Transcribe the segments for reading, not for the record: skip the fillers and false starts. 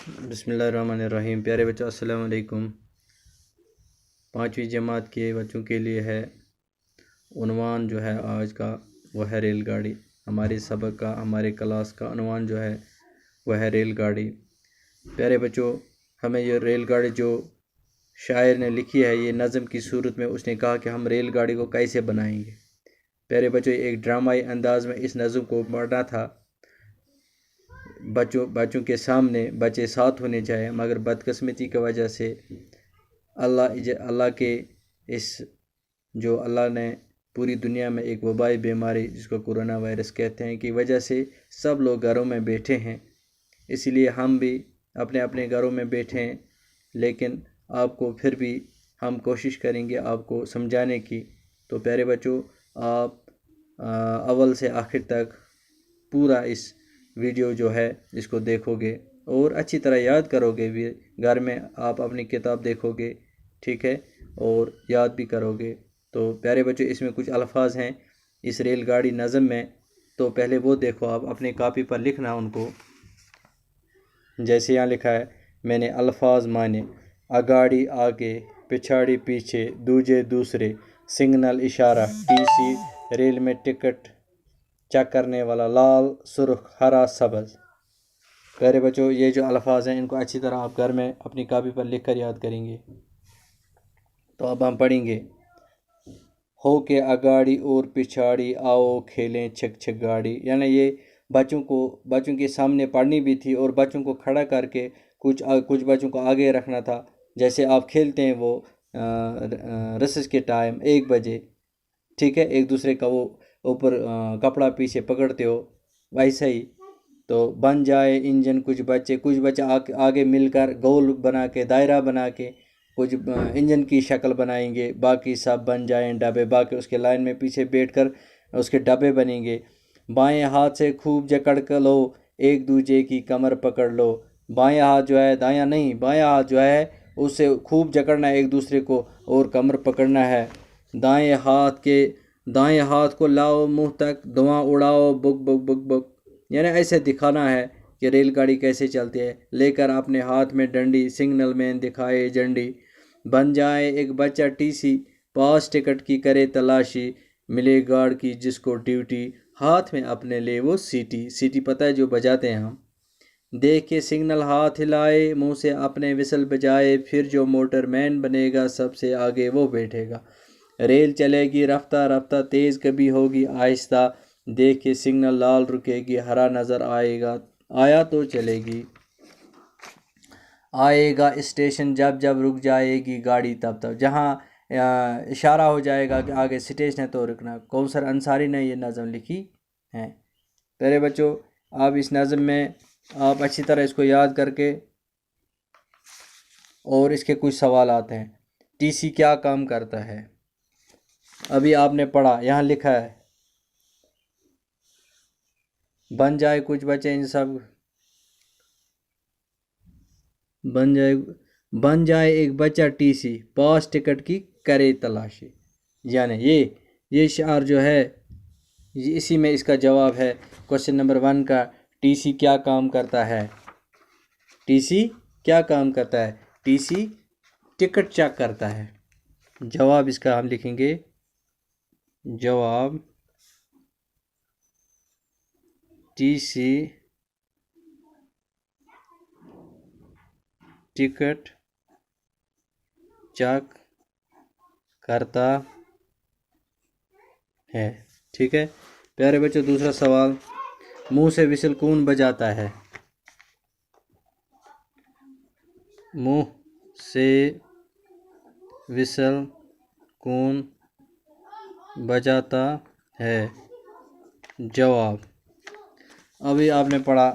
بسم اللہ الرحمن الرحیم۔ پیارے بچوں السلام علیکم۔ 5ویں جماعت کے بچوں کے لیے ہے عنوان جو ہے آج کا وہ ہے ریل گاڑی۔ ہمارے سبق کا ہمارے کلاس کا عنوان جو ہے وہ ہے ریل گاڑی۔ پیارے بچوں ہمیں یہ ریل گاڑی جو شاعر نے لکھی ہے یہ نظم کی صورت میں اس نے کہا کہ ہم ریل گاڑی کو کیسے بنائیں گے۔ پیارے بچوں ایک ڈرامائی انداز میں اس نظم کو پڑھنا تھا۔ بچوں کے سامنے بچے ساتھ ہونے چاہیے، مگر بدقسمتی کی وجہ سے اللہ کے اس جو اللہ نے پوری دنیا میں ایک وبائی بیماری جس کو کورونا وائرس کہتے ہیں کی وجہ سے سب لوگ گھروں میں بیٹھے ہیں، اسی لیے ہم بھی اپنے اپنے گھروں میں بیٹھے ہیں، لیکن آپ کو پھر بھی ہم کوشش کریں گے آپ کو سمجھانے کی۔ تو پیارے بچوں آپ اول سے آخر تک پورا اس ویڈیو جو ہے اس کو دیکھو گے اور اچھی طرح یاد کرو گے بھی، گھر میں آپ اپنی کتاب دیکھو گے، ٹھیک ہے، اور یاد بھی کرو گے۔ تو پیارے بچوں اس میں کچھ الفاظ ہیں اس ریل گاڑی نظم میں، تو پہلے وہ دیکھو، آپ اپنے کاپی پر لکھنا ان کو، جیسے یہاں لکھا ہے میں نے الفاظ مانے، اگاڑی آگے پچھاڑی پیچھے دوجے دوسرے، سگنل اشارہ، ٹی سی ریل میں ٹکٹ چیک کرنے والا، لال سرخ ہرا سبز۔ پیارے بچوں یہ جو الفاظ ہیں ان کو اچھی طرح آپ گھر میں اپنی کاپی پر لکھ کر یاد کریں گے۔ تو اب ہم پڑھیں گے، ہو کے اگاڑی اور پچھاڑی آؤ کھیلیں چھک چھک گاڑی، یعنی یہ بچوں کے سامنے پڑھنی بھی تھی اور بچوں کو کھڑا کر کے کچھ بچوں کو آگے رکھنا تھا، جیسے آپ کھیلتے ہیں وہ ریسس کے ٹائم 1 بجے، ٹھیک ہے، ایک دوسرے کا وہ اوپر کپڑا پیچھے پکڑتے ہو، ویسا ہی تو بن جائے انجن کچھ بچے آگے مل کر گول بنا کے دائرہ بنا کے کچھ انجن کی شکل بنائیں گے، باقی سب بن جائیں ڈبے، باقی اس کے لائن میں پیچھے بیٹھ کر اس کے ڈبے بنیں گے۔ بائیں ہاتھ سے خوب جکڑ کر لو ایک دوسرے کی کمر پکڑ لو، بائیں ہاتھ جو ہے دایاں نہیں، بائیں ہاتھ جو ہے اس سے خوب جکڑنا ہے ایک دوسرے کو اور کمر پکڑنا ہے۔ دائیں ہاتھ کو لاؤ منہ تک دھواں اڑاؤ بک بک بک بک، یعنی ایسے دکھانا ہے کہ ریل گاڑی کیسے چلتی ہے۔ لے کر اپنے ہاتھ میں ڈنڈی، سگنل مین دکھائے جھنڈی، بن جائے ایک بچہ ٹی سی، پاس ٹکٹ کی کرے تلاشی، ملے گارڈ کی جس کو ڈیوٹی، ہاتھ میں اپنے لے وہ سیٹی پتہ ہے جو بجاتے ہیں ہم، دیکھ کے سگنل ہاتھ ہلائے منہ سے اپنے وسل بجائے، پھر جو موٹر مین بنے گا سب سے آگے وہ بیٹھے گا، ریل چلے گی رفتہ رفتہ تیز کبھی ہوگی آہستہ، دیکھ کے سگنل لال رکے گی ہرا نظر آیا تو چلے گی، آئے گا اسٹیشن جب جب رک جائے گی گاڑی تب جہاں اشارہ ہو جائے گا کہ آگے اسٹیشن ہے تو رکنا۔ کوثر انصاری نے یہ نظم لکھی ہے۔ پیارے بچوں آپ اس نظم میں آپ اچھی طرح اس کو یاد کر کے اور اس کے کچھ سوالات ہیں۔ ٹی سی کیا کام کرتا ہے؟ ابھی آپ نے پڑھا، یہاں لکھا ہے بن جائے کچھ بچے ان سب بن جائے ایک بچہ ٹی سی، پاس ٹکٹ کی کرے تلاشی، یعنی یہ شعر جو ہے اسی میں اس کا جواب ہے کوشچن نمبر 1 کا، ٹی سی کیا کام کرتا ہے؟ ٹی سی کیا کام کرتا ہے؟ ٹی سی ٹکٹ چیک کرتا ہے۔ جواب اس کا ہم لکھیں گے، جواب ٹی سی ٹکٹ چیک کرتا ہے، ٹھیک ہے۔ پیارے بچوں دوسرا سوال، منہ سے وسل کون بجاتا ہے؟ منہ سے وسل کون بجاتا ہے؟ جواب ابھی آپ نے پڑھا،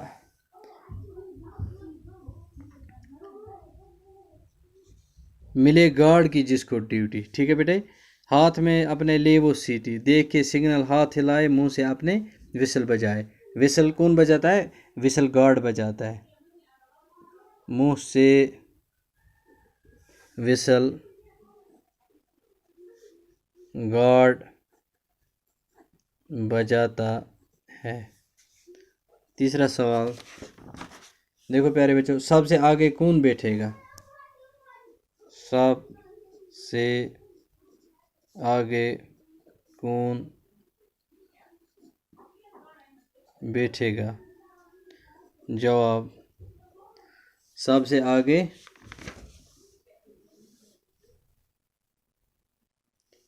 ملے گارڈ کی جس کو ڈیوٹی، ٹھیک ہے بیٹے، ہاتھ میں اپنے لے وہ سیٹی، دیکھ کے سگنل ہاتھ ہلائے منہ سے اپنے وسل بجائے۔ وسل کون بجاتا ہے؟ وسل گارڈ بجاتا ہے۔ منہ سے وسل گارڈ بجاتا ہے۔ تیسرا سوال، دیکھو پیارے بچوں، سب سے آگے کون بیٹھے گا؟ سب سے آگے کون بیٹھے گا؟ جواب، سب سے آگے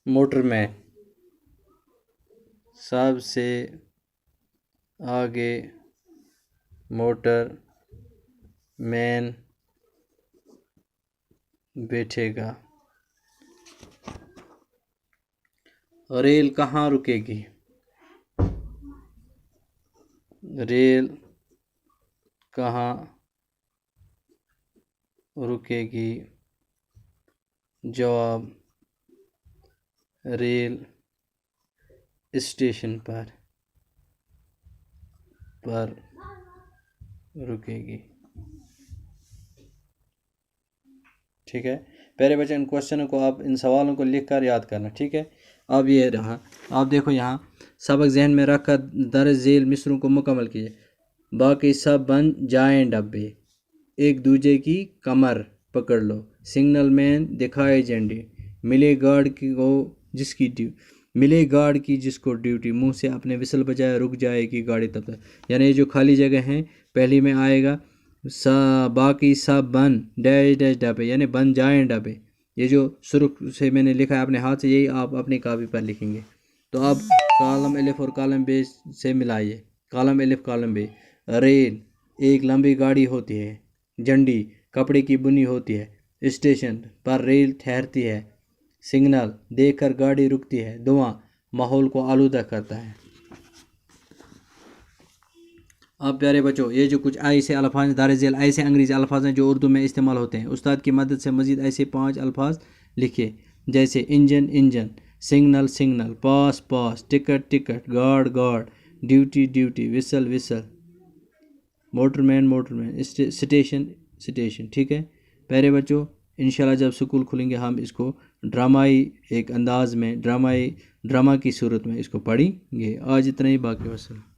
موٹر مین، سب سے آگے موٹر مین بیٹھے گا۔ ریل کہاں رکے گی؟ ریل کہاں رکے گی؟ جواب، ریل اسٹیشن پر رکے گی۔ ٹھیک ہے پیارے بچے، ان کوشچنوں کو آپ، ان سوالوں کو لکھ کر یاد کرنا، ٹھیک ہے۔ اب یہ رہا، آپ دیکھو یہاں سبق ذہن میں رکھ کر درج ذیل مصروں کو مکمل کیجیے۔ باقی سب بن جائیں ڈبے، ایک دوجے کی کمر پکڑ لو، سگنل مین دکھائے جھنڈی، ملے گارڈ کی جس کو ڈیوٹی، منہ سے اپنے وسل بجائے رک جائے گی گاڑی تب تک۔ یعنی یہ جو خالی جگہ ہیں، پہلی میں آئے گا باقی سب بن ڈیش ڈیش ڈبے، یعنی بن جائیں ڈبے۔ یہ جو سرخ سے میں نے لکھا ہے اپنے ہاتھ سے، یہی آپ اپنی کاپی پر لکھیں گے۔ تو اب کالم الف اور کالم بے سے ملائیے۔ کالم الف کالم بے، ریل ایک لمبی گاڑی ہوتی ہے، جھنڈی کپڑے کی بنی ہوتی ہے، اسٹیشن پر ریل ٹھہرتی ہے، سگنل دیکھ کر گاڑی رکتی ہے، دھواں ماحول کو آلودہ کرتا ہے۔ اب پیارے بچوں، یہ جو کچھ ایسے الفاظ درج ذیل ایسے انگریزی الفاظ ہیں جو اردو میں استعمال ہوتے ہیں، استاد کی مدد سے مزید ایسے 5 الفاظ لکھے، جیسے انجن، سگنل، پاس، ٹکٹ، گارڈ، ڈیوٹی، وسل، موٹر مین، اسٹیشن، ٹھیک ہے پیارے بچوں۔ انشاءاللہ جب سکول کھلیں گے ہم اس کو ڈرامائی ایک انداز میں، ڈرامہ کی صورت میں اس کو پڑھیں گے۔ آج اتنا ہی، باقی وسلام۔